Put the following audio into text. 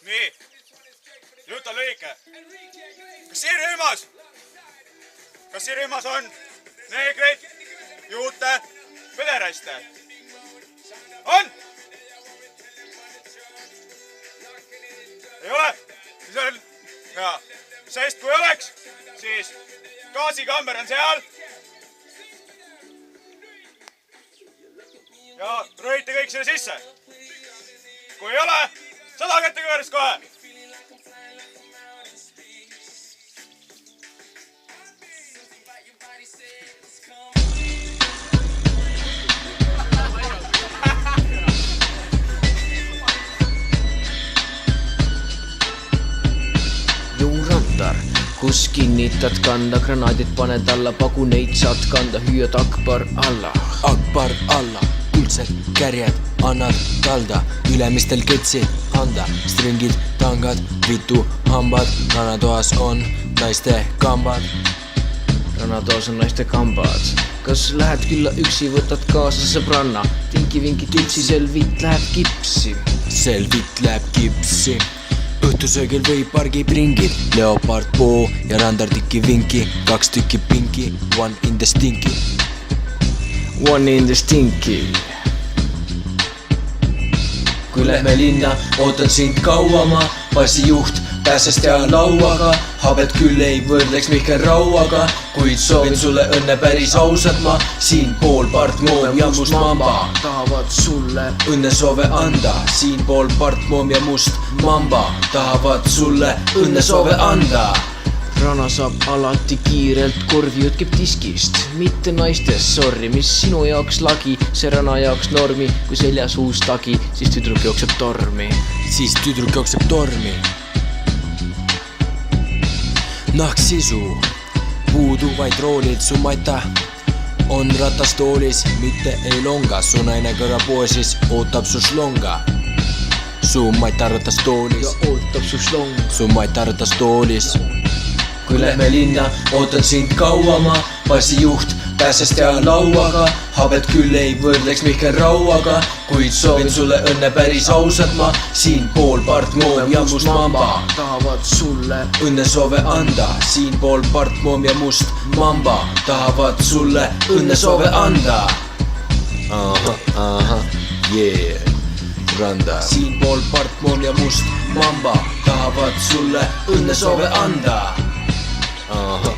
nii, jutt on lühike. Kas siin rühmas on neegreid, juute, pederaiste? On? Ei ole? Siis on, jaa, sest kui oleks, siis gaasikamber on seal. Ja rööite kõik selle sisse. Kui ei ole, 100 kätekõverist kohe. Juurandar, kus kinnitad kanda, granaadid paned alla, paguneid saad kanda, hüüad Akbar Allah. Akbar Allah, kuldsed kärjed annad talda, ülemistel ketsid anda, stringid, tangad, vitu hambad, ranatoas on naiste kambad. Ranatoas on naiste kambad. Kas lähed külla üksi, võtad kaasa sõbranna, tinki-vinki tüpsi, selvit läheb kipsi. Selvit läheb kipsi. Õhtusöögil või pargib ringid, leopard poo ja randardiki vinki, 2 tükki pinki, one in the stinky. One in the stinky. Kui lähme linna, ootan sind kaua ma, passijuht pääsest ja lauaga, habet küll ei võrdleks Mihkel Rauaga, kuid soovin sulle õnne päris ausalt ma, siinpool Part Moom ja Must Mamba tahavad sulle õnne soove anda, siinpool Part Moom ja Must Mamba tahavad sulle õnne soove anda. Rana saab alati kiirelt, korvi jutkib diskist, mitte naistest, sorry, mis sinu jaoks lagi, see rana jaoks normi, kui seljas uus tagi, siis tüdruk jookseb tormi. Siis tüdruk jookseb tormi. Nahksisu, puudu vaid roolid, su mata on ratastoolis, mitte ei longa, su naine kõrvapoosis ootab su šlonga. Su mata ratastoolis ja ootab su šlong. Su mata ratastoolis. Kui lähme linna, ootan sind kaua ma, passijuht pääsest ja lauaga, habet küll ei võrdleks Mihkel Rauaga, kuid soovin sulle õnne päris ausalt ma, siinpool Part Moom ja Must Mamba tahavad sulle õnne soove anda, siinpool Part Moom ja Must Mamba tahavad sulle õnne soove anda. Aha, yeah, randa. Siinpool Part Moom ja Must Mamba tahavad sulle õnne soove anda. Aha.